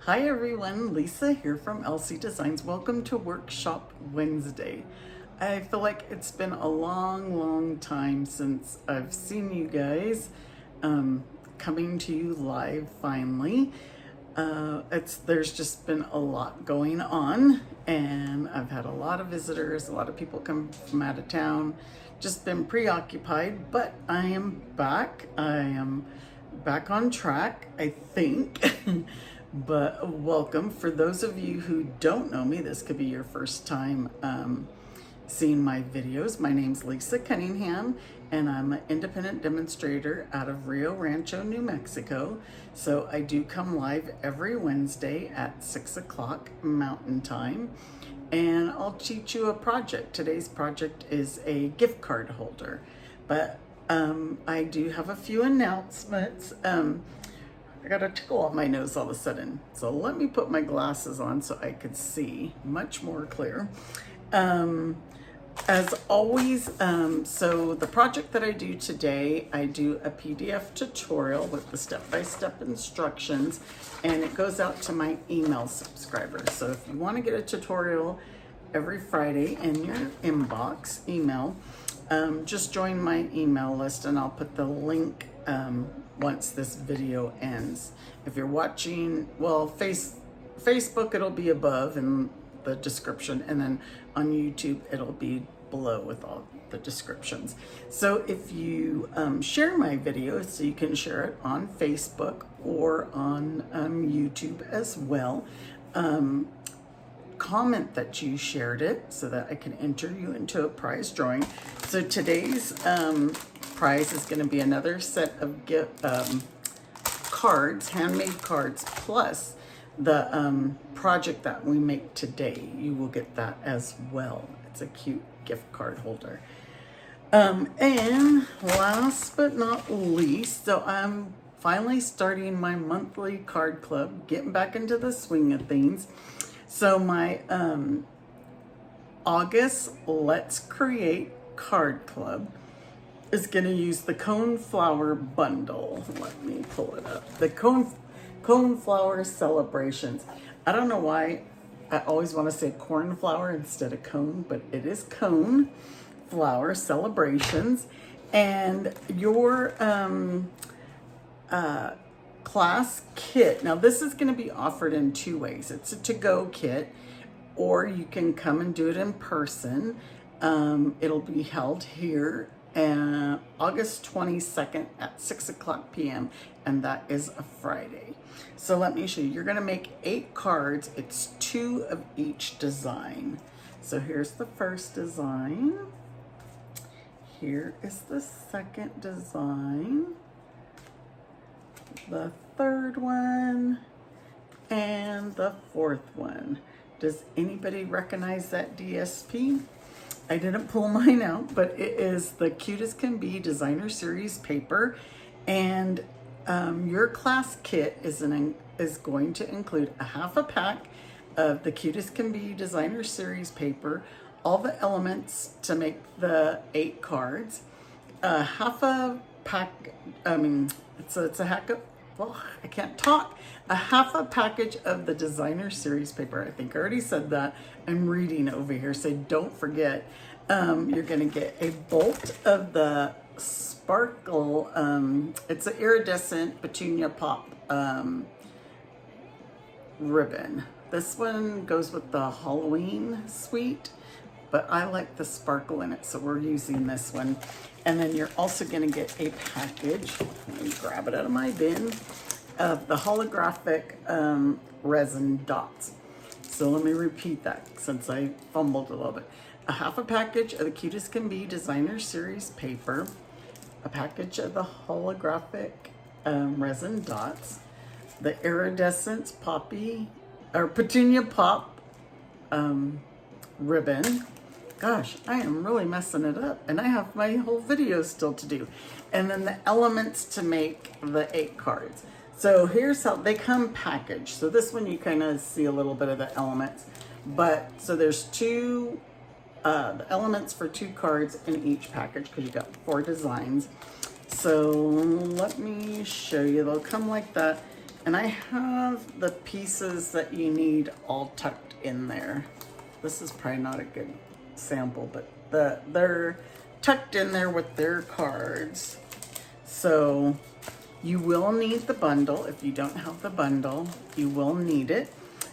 Hi everyone, Lisa here from LC Designs. Welcome to Workshop Wednesday. I feel like it's been a long time since I've seen you guys coming to you live finally. There's just been a lot going on, and I've had a lot of visitors, a lot of people come from out of town, just been preoccupied, but I am back. I am back on track, I think. But welcome. For those of you who don't know me, this could be your first time seeing my videos. My name's Lisa Cunningham, and I'm an independent demonstrator out of Rio Rancho, New Mexico. So I do come live every Wednesday at 6 o'clock Mountain Time, and I'll teach you a project. Today's project is a gift card holder, but I do have a few announcements. I got a tickle on my nose all of a sudden. So let me put my glasses on so I could see much more clear. As always, so the project that I do today, I do a PDF tutorial with the step-by-step instructions, and it goes out to my email subscribers. So if you want to get a tutorial every Friday in your inbox email, just join my email list, and I'll put the link once this video ends. If you're watching, well, Facebook, it'll be above in the description, and then on YouTube, it'll be below with all the descriptions. So if you share my videos, so you can share it on Facebook or on YouTube as well. Comment that you shared it so that I can enter you into a prize drawing. So today's prize is going to be another set of cards, handmade cards, plus the project that we make today. You will get that as well. It's a cute gift card holder. And last but not least, so I'm finally starting my monthly card club, getting back into the swing of things. So my August Let's Create card club is going to use the Coneflower bundle. Let me pull it up. The Coneflower Celebrations. I don't know why I always want to say cornflower instead of cone, but it is Coneflower Celebrations. And your class kit. Now this is going to be offered in two ways. It's a to-go kit, or you can come and do it in person. It'll be held here August 22nd at 6 o'clock p.m. and that is a Friday. So let me show you. You're going to make 8 cards. It's 2 of each design. So here's the first design. Here is the second design. The third one, and the fourth one. Does anybody recognize that DSP? I didn't pull mine out, but it is the Cutest Can Be Designer Series paper, and your class kit is going to include a half a pack of the Cutest Can Be Designer Series paper, all the elements to make the 8 cards, half a pack, it's a hack of, well, I can't talk. A half a package of the designer series paper. I think I already said that. I'm reading over here, so don't forget. You're gonna get a bolt of the sparkle, it's an iridescent petunia pop ribbon. This one goes with the Halloween suite, but I like the sparkle in it, so we're using this one. And then you're also going to get a package, let me grab it out of my bin, of the holographic resin dots. So let me repeat that since I fumbled a little bit. A half a package of the Cutest Can Be Designer Series paper, a package of the holographic resin dots, the iridescent poppy or petunia pop ribbon. Gosh, I am really messing it up, and I have my whole video still to do. And then the elements to make the 8 cards. So here's how they come packaged. So this one you kind of see a little bit of the elements, but so there's the elements for 2 cards in each package because you got 4 designs. So let me show you. They'll come like that. And I have the pieces that you need all tucked in there. This is probably not a good sample, but they're tucked in there with their cards. So you will need the bundle. If you don't have the bundle, you will need it.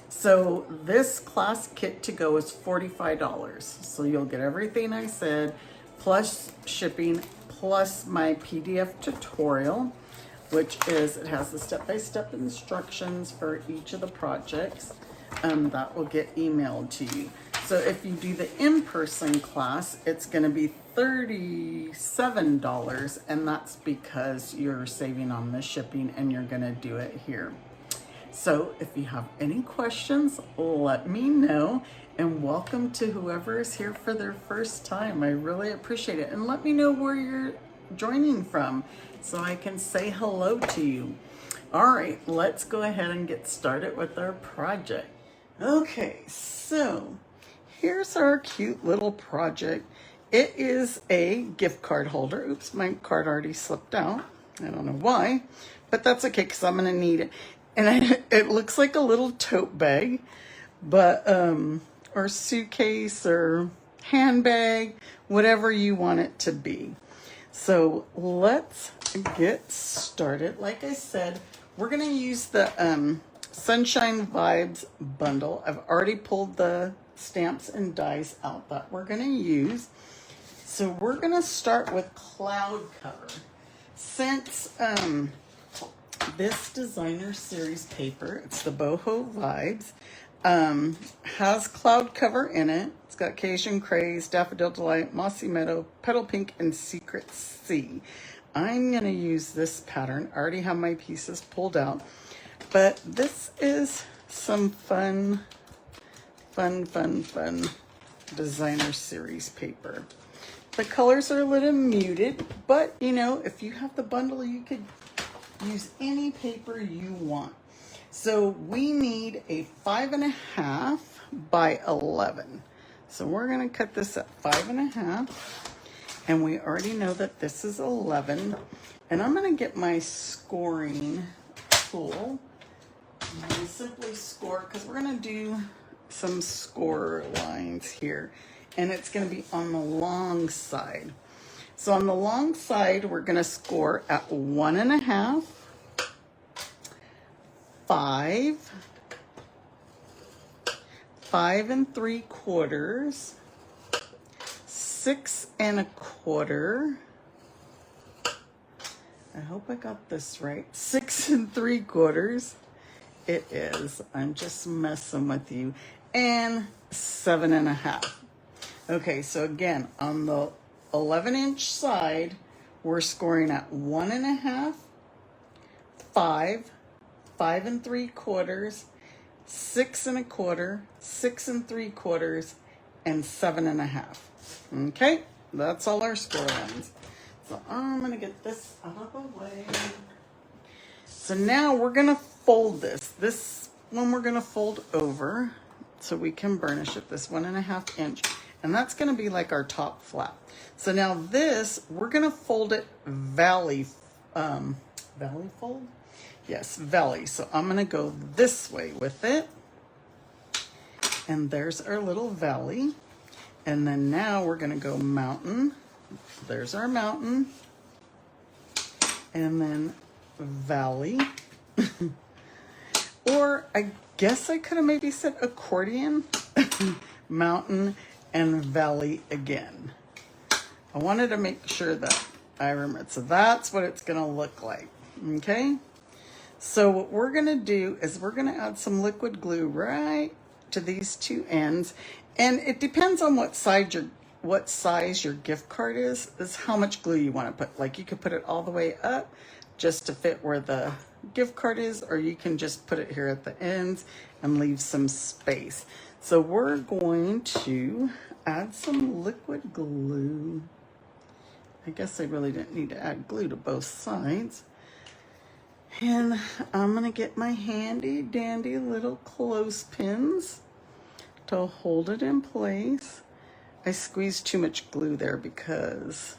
So this class kit to go is $45. So you'll get everything I said, plus shipping, plus my PDF tutorial, which is, it has the step-by-step instructions for each of the projects. That will get emailed to you. So if you do the in-person class, it's gonna be $37, and that's because you're saving on the shipping and you're gonna do it here. So if you have any questions, let me know, and welcome to whoever is here for their first time. I really appreciate it. And let me know where you're joining from so I can say hello to you. All right, let's go ahead and get started with our project. Okay, so here's our cute little project. It is a gift card holder. Oops, my card already slipped out. I don't know why, but that's okay because I'm gonna need it. And it looks like a little tote bag, but or suitcase or handbag, whatever you want it to be. So let's get started. Like I said, we're gonna use the Sunshine Vibes bundle. I've already pulled the stamps and dies out that we're gonna use. So we're gonna start with cloud cover. Since this designer series paper, it's the Boho Vibes, has cloud cover in it. It's got Cajun Craze, Daffodil Delight, Mossy Meadow, Petal Pink, and Secret Sea. I'm gonna use this pattern. I already have my pieces pulled out, but this is some fun designer series paper. The colors are a little muted, but you know, if you have the bundle, you could use any paper you want. So we need a 5.5 by 11. So we're gonna cut this at 5.5, and we already know that this is 11. And I'm gonna get my scoring tool and simply score, because we're gonna do some score lines here, and it's gonna be on the long side. So on the long side, we're gonna score at 1.5, 5, 5 3/4, 6 1/4. I hope I got this right. 6 3/4. It is. I'm just messing with you. And 7.5. Okay, so again, on the 11-inch side, we're scoring at 1.5, 5, 5 3/4, 6 1/4, 6 3/4, and 7.5. Okay, that's all our score lines. So I'm gonna get this out of the way. So now we're gonna fold this. This one we're gonna fold over so we can burnish it, this 1.5 inch. And that's gonna be like our top flap. So now this, we're gonna fold it valley fold? Yes, valley. So I'm gonna go this way with it. And there's our little valley. And then now we're gonna go mountain. There's our mountain. And then valley. Or I guess I could have maybe said accordion. Mountain and valley again. I wanted to make sure that I remembered. So that's what it's gonna look like, okay? So what we're gonna do is we're gonna add some liquid glue right to these two ends. And it depends on what size your gift card is how much glue you wanna put. Like you could put it all the way up just to fit where the gift card is, or you can just put it here at the ends and leave some space. So we're going to add some liquid glue. I guess I really didn't need to add glue to both sides. And I'm gonna get my handy dandy little clothespins to hold it in place. I squeezed too much glue there because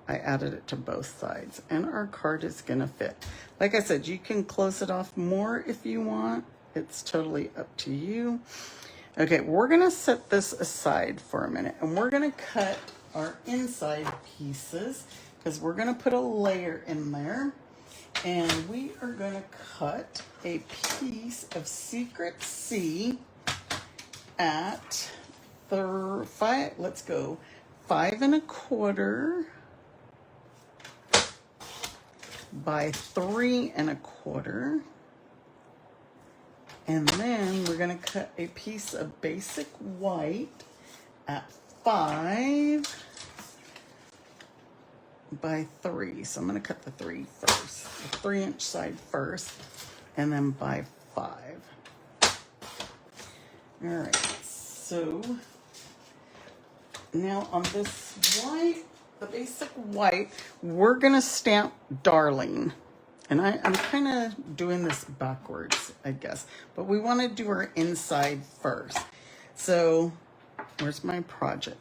I added it to both sides, and our card is gonna fit. Like I said, you can close it off more if you want. It's totally up to you. Okay, we're gonna set this aside for a minute, and we're gonna cut our inside pieces because we're gonna put a layer in there, and we are gonna cut a piece of Secret C at 5, let's go 5 1/4 by 3 1/4. And then we're gonna cut a piece of basic white at 5 by 3. So I'm gonna cut the 3 first, the 3-inch side first, and then by 5. All right, so now on this white, the basic white, we're gonna stamp Darling. And I'm kind of doing this backwards, I guess. But we want to do our inside first. So, where's my project?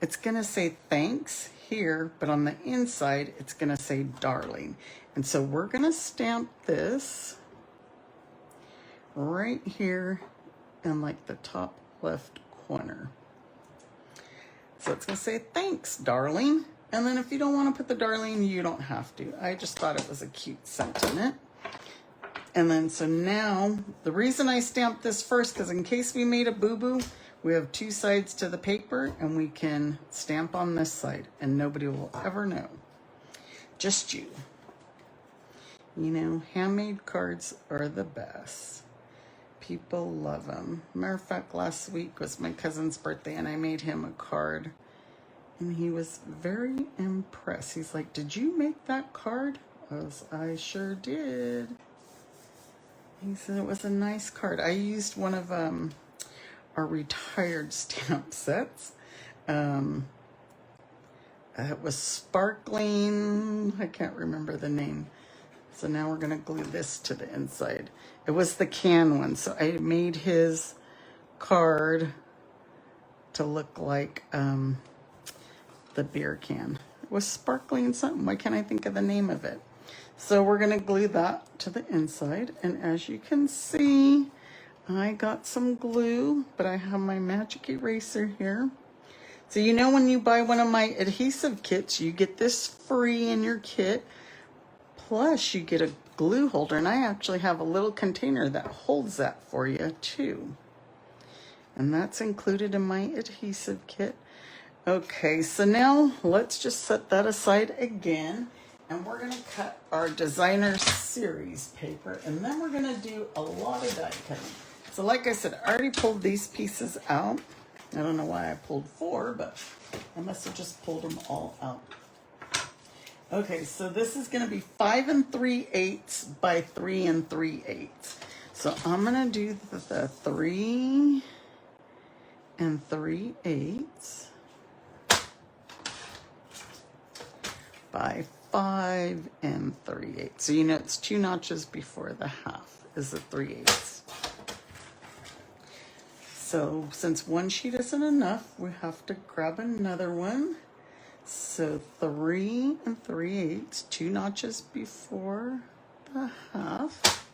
It's going to say thanks here, but on the inside, it's going to say Darling. And so we're going to stamp this right here in like the top left corner. So it's going to say thanks, Darling. And then if you don't want to put the Darling, you don't have to. I just thought it was a cute sentiment. And then so now, the reason I stamped this first, because in case we made a boo-boo, we have 2 sides to the paper, and we can stamp on this side, and nobody will ever know. Just you. You know, handmade cards are the best. People love them. Matter of fact, last week was my cousin's birthday, and I made him a card. And he was very impressed. He's like, did you make that card? I sure did. He said it was a nice card. I used one of our retired stamp sets. It was sparkling. I can't remember the name. So now we're going to glue this to the inside. It was the can one. So I made his card to look like... the beer can. It was sparkling something. Why can't I think of the name of it? So we're going to glue that to the inside. And as you can see, I got some glue, but I have my magic eraser here. So you know when you buy one of my adhesive kits, you get this free in your kit. Plus you get a glue holder. And I actually have a little container that holds that for you too. And that's included in my adhesive kit. Okay, so now let's just set that aside again, and we're going to cut our designer series paper, and then we're going to do a lot of die cutting. So like I said, I already pulled these pieces out. I don't know why I pulled 4, but I must have just pulled them all out. Okay, so this is going to be 5 3/8 by 3 3/8. So I'm going to do the 3 3/8 by 5 3/8. So you know it's 2 notches before the half is the 3/8. So since one sheet isn't enough, we have to grab another one. So 3 3/8, 2 notches before the half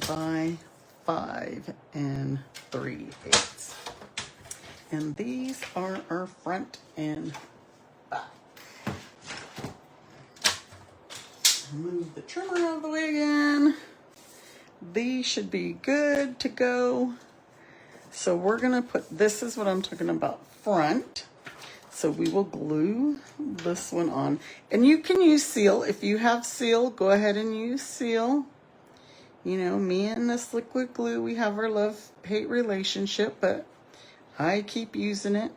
by 5 3/8. And these are our front and back. Move the trimmer out of the way again. These should be good to go. So we're gonna put, this is what I'm talking about, front. So we will glue this one on. And you can use seal. If you have seal, go ahead and use seal. You know, me and this liquid glue, we have our love-hate relationship, but I keep using it.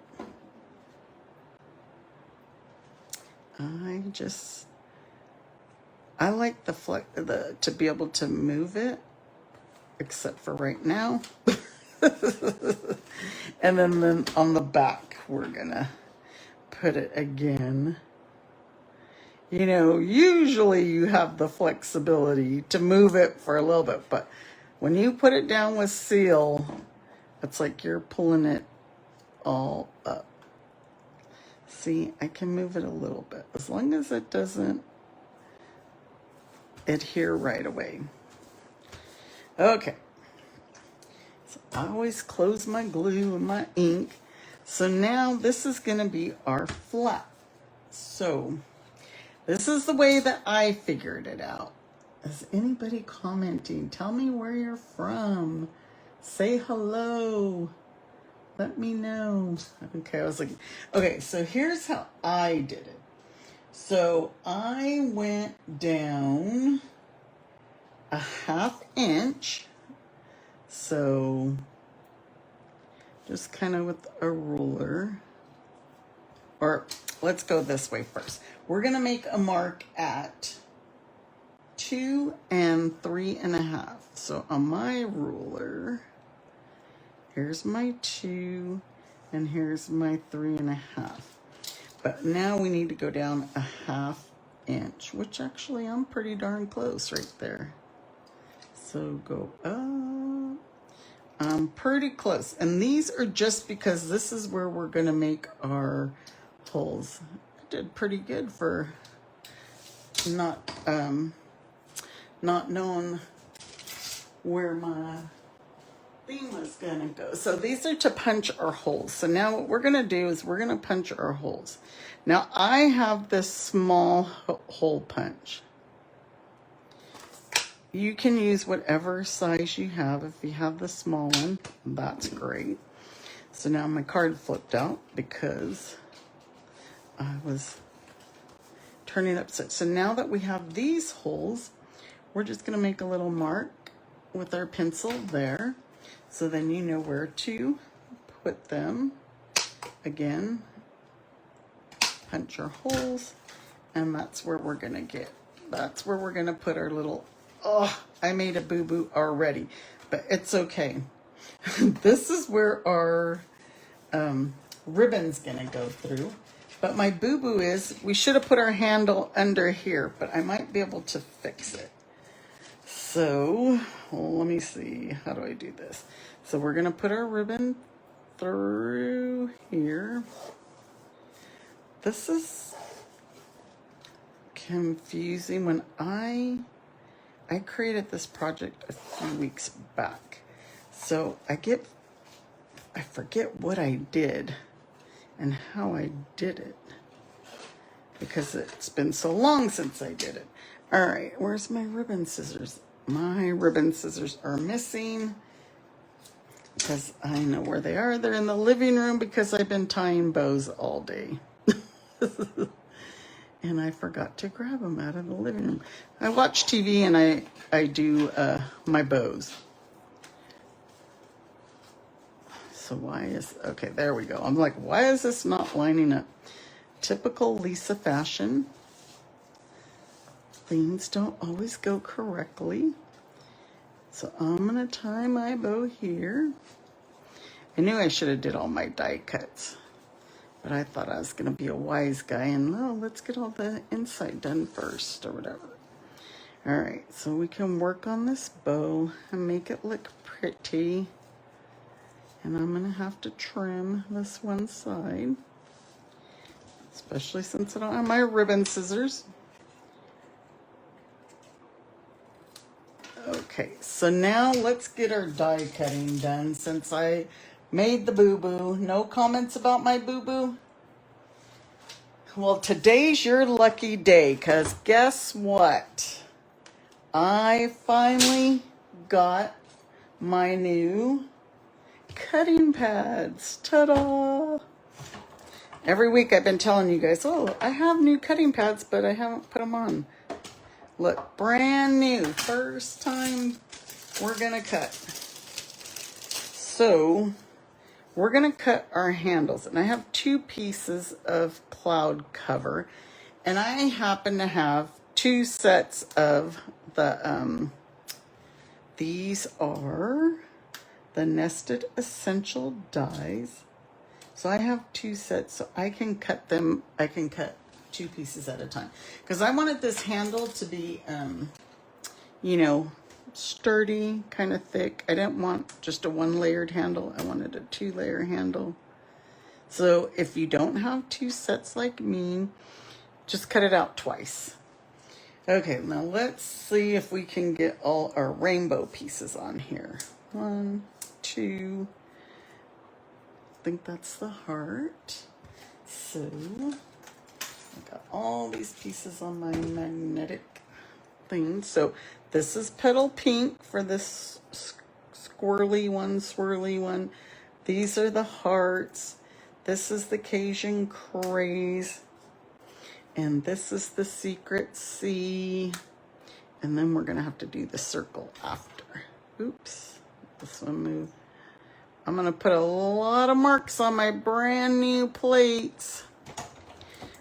I like to be able to move it, except for right now. And then on the back, we're gonna put it again. You know, usually you have the flexibility to move it for a little bit, but when you put it down with seal, it's like you're pulling it all up. See, I can move it a little bit as long as it doesn't adhere right away. Okay. So I always close my glue and my ink. So now this is going to be our flap. So this is the way that I figured it out. Is anybody commenting? Tell me where you're from. Say hello. Let me know. Okay, I was like, okay, so here's how I did it. So I went down a 1/2 inch. So just kind of with a ruler. Or let's go this way first. We're going to make a mark at 2 and 3.5. So on my ruler, here's my 2 and here's my 3.5. But now we need to go down a 1/2 inch, which actually I'm pretty darn close right there. So go up. I'm pretty close. And these are just because this is where we're going to make our holes. I did pretty good for not knowing where my thing was gonna go. So these are to punch our holes. So now what we're gonna do is we're gonna punch our holes. Now I have this small hole punch. You can use whatever size you have. If you have the small one, that's great. So now my card flipped out because I was turning it upside. So now that we have these holes, we're just going to make a little mark with our pencil there. So then you know where to put them. Again, punch our holes, and that's where we're going to get. That's where we're going to put our little, oh, I made a boo-boo already, but it's okay. This is where our ribbon's going to go through. But my boo-boo is, we should have put our handle under here, but I might be able to fix it. So, let me see, how do I do this? So we're gonna put our ribbon through here. This is confusing. When I created this project a few weeks back. So I forget what I did and how I did it, because it's been so long since I did it. All right, where's my ribbon scissors? My ribbon scissors are missing because I know where they are. They're in the living room because I've been tying bows all day. And I forgot to grab them out of the living room. I watch TV and I do my bows. So why is, okay, there we go. I'm like, why is this not lining up? Typical Lisa fashion. Things don't always go correctly. So I'm gonna tie my bow here. I knew I should have did all my die cuts, but I thought I was gonna be a wise guy and no, let's get all the inside done first or whatever. All right, so we can work on this bow and make it look pretty. And I'm gonna have to trim this one side, especially since I don't have my ribbon scissors. Okay, so now let's get our die cutting done since I made the boo-boo. No comments about my boo-boo? Well, today's your lucky day, because guess what? I finally got my new cutting pads. Ta-da! Every week I've been telling you guys, oh, I have new cutting pads, but I haven't put them on. Look, brand new. First time we're gonna cut. So we're gonna cut our handles. And I have 2 pieces of cloud cover. And I happen to have 2 sets of the, these are the Nested Essential dies. So I have 2 sets, so I can cut them, I can cut 2 pieces at a time. Because I wanted this handle to be, you know, sturdy, kind of thick. I didn't want just a 1-layered handle. I wanted a 2-layer handle. So if you don't have 2 sets like me, just cut it out twice. Okay, now let's see if we can get all our rainbow pieces on here. 1, 2, I think that's the heart. So I got all these pieces on my magnetic thing. So this is petal pink for this swirly one. These are the hearts. This is the Cajun craze. And this is the secret C. And then we're gonna have to do the circle after. Oops, this one moved. I'm gonna put a lot of marks on my brand new plates.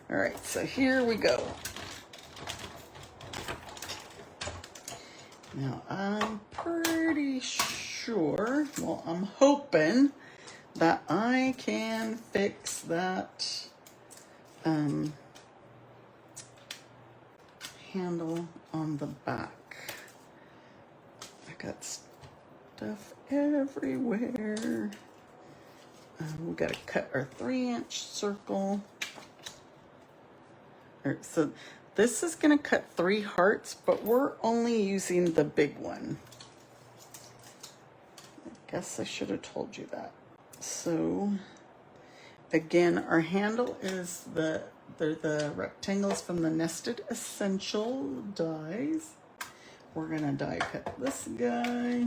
All right, so here we go. Now I'm pretty sure, well, I'm hoping that I can fix that handle on the back. I got stuff everywhere. We gotta cut our 3-inch circle. All right, so this is gonna cut 3 hearts, but we're only using the big one. I guess I should have told you that. So again, our handle is they're the rectangles from the Nested Essential dies. We're gonna die cut this guy.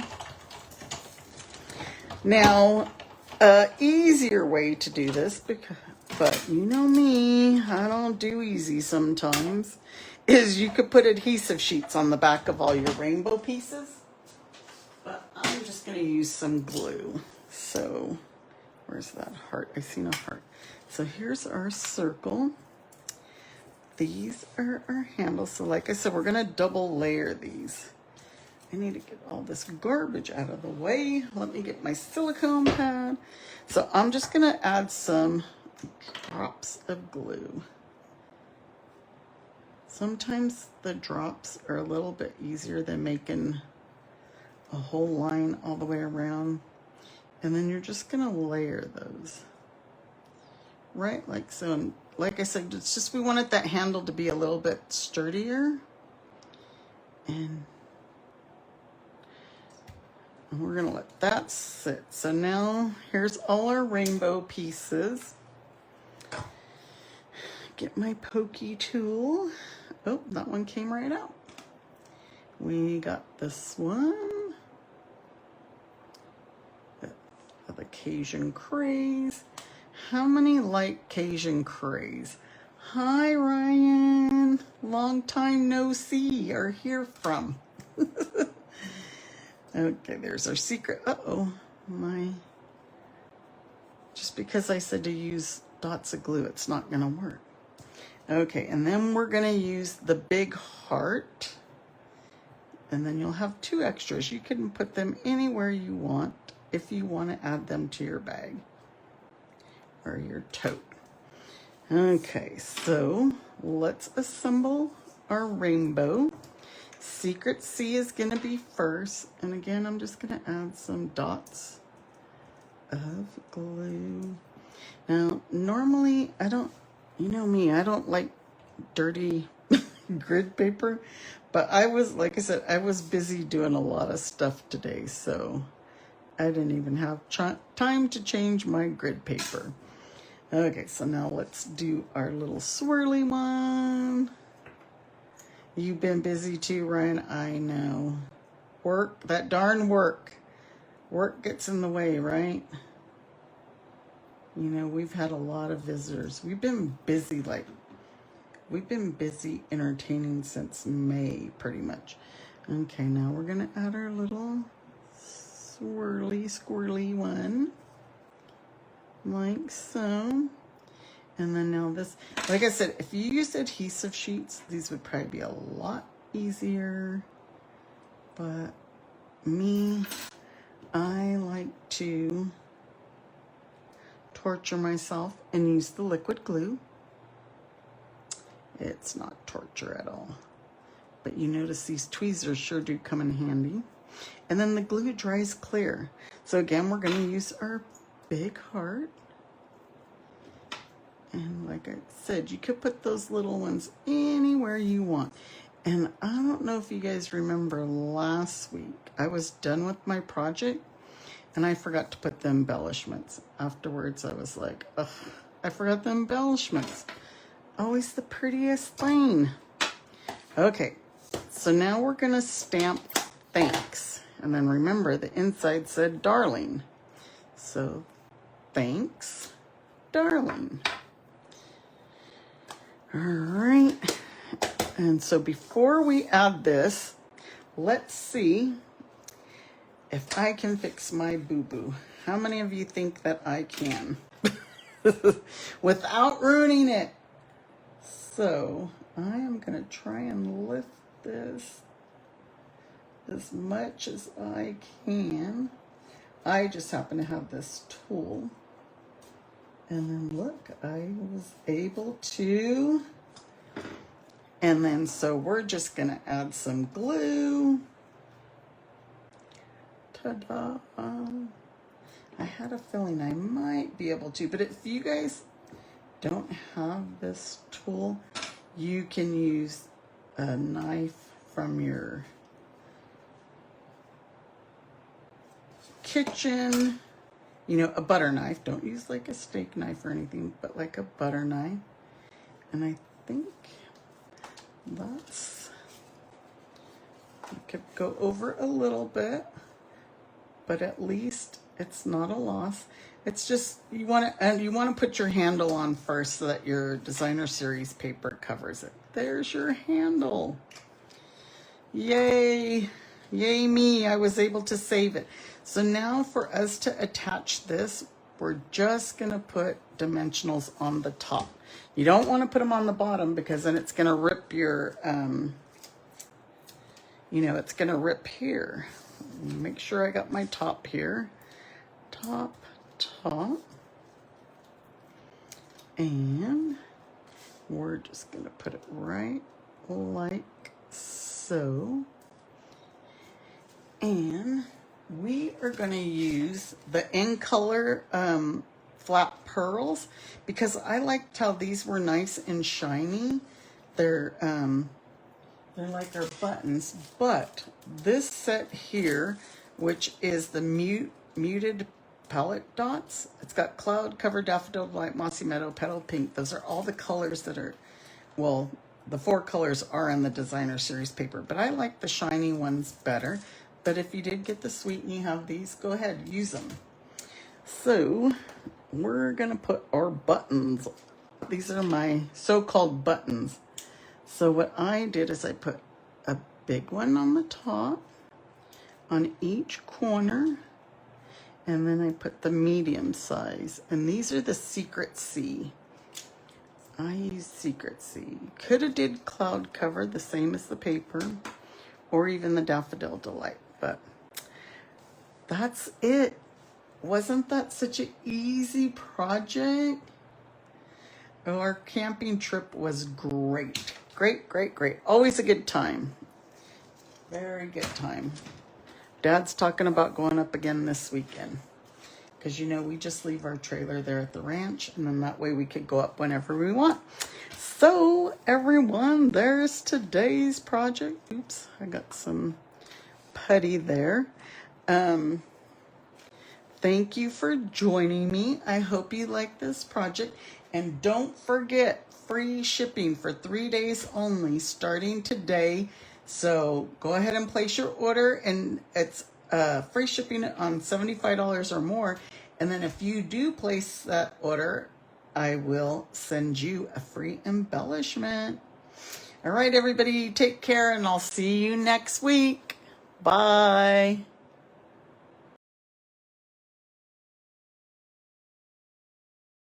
Now, easier way to do this, but you know me, I don't do easy sometimes, is you could put adhesive sheets on the back of all your rainbow pieces. But I'm just gonna use some glue. So, where's that heart? I see no heart. So here's our circle. These are our handles. So like I said, we're gonna double layer these. I need to get all this garbage out of the way. Let me get my silicone pad. So I'm just gonna add some drops of glue. Sometimes the drops are a little bit easier than making a whole line all the way around. And then you're just gonna layer those. Right, like so. And like I said, it's just we wanted that handle to be a little bit sturdier. And we're gonna let that sit. So now here's all our rainbow pieces. Get my pokey tool. Oh, that one came right out. We got this one. The Cajun craze. How many like Cajun craze? Hi Ryan, long time no see or hear from. Okay, there's our secret. Just because I said to use dots of glue, it's not gonna work. Okay, and then we're gonna use the big heart. And then you'll have 2 extras. You can put them anywhere you want if you want to add them to your bag or your tote. Okay, so let's assemble our rainbow. Secret C is gonna be first. And again, I'm just gonna add some dots of glue. Now, normally you know me, I don't like dirty grid paper, but like I said, I was busy doing a lot of stuff today, so I didn't even have time to change my grid paper. Okay, so now let's do our little swirly one. You've been busy too, Ryan. I know. Work, that darn work. Work gets in the way, right? You know, we've had a lot of visitors. We've been busy entertaining since May, pretty much. Okay, now we're gonna add our little squirrely one, like so. And then now this, like I said, if you use adhesive sheets, these would probably be a lot easier. But me, I like to torture myself and use the liquid glue. It's not torture at all. But you notice these tweezers sure do come in handy. And then the glue dries clear. So again, we're going to use our big heart. And like I said, you could put those little ones anywhere you want. And I don't know if you guys remember last week, I was done with my project and I forgot to put the embellishments. Afterwards, I was like, ugh, I forgot the embellishments. Always the prettiest thing. Okay, so now we're gonna stamp thanks. And then remember, the inside said darling. So, thanks, darling. All right, and so before we add this, let's see if I can fix my boo-boo. How many of you think that I can? Without ruining it. So I am gonna try and lift this as much as I can. I just happen to have this tool. And then look, I was able to. And then so we're just gonna add some glue. Ta-da. I had a feeling I might be able to, but if you guys don't have this tool, you can use a knife from your kitchen. You know, a butter knife. Don't use like a steak knife or anything, but like a butter knife. And I think that's, you could go over a little bit, but at least it's not a loss. It's just, you want to put your handle on first so that your designer series paper covers it. There's your handle. Yay. Yay me, I was able to save it. So now for us to attach this, we're just gonna put dimensionals on the top. You don't wanna put them on the bottom because then it's gonna rip your, it's gonna rip here. Make sure I got my top here. Top. And we're just gonna put it right like so. And we are going to use the in color flat pearls because I liked how these were nice and shiny. They're like our buttons, but this set here, which is the muted palette dots, it's got cloud, cover, daffodil, light, mossy meadow, petal pink. Those are all the colors that are, well, the 4 colors are in the designer series paper, but I like the shiny ones better. But if you did get the suite and you have these, go ahead, use them. So we're gonna put our buttons. These are my so-called buttons. So what I did is I put a big one on the top, on each corner, and then I put the medium size. And these are the Secret C. I use Secret C. Could have did cloud cover, the same as the paper, or even the Daffodil Delight. But that's it. Wasn't that such an easy project? Our camping trip was great. Great. Always a good time. Very good time. Dad's talking about going up again this weekend. Because, we just leave our trailer there at the ranch. And then that way we could go up whenever we want. So, everyone, there's today's project. Oops, I got some putty there. Thank you for joining me. I hope you like this project. And don't forget, free shipping for 3 days only starting today. So go ahead and place your order, and it's free shipping on $75 or more. And then if you do place that order, I will send you a free embellishment. All right, everybody, take care, and I'll see you next week. Bye.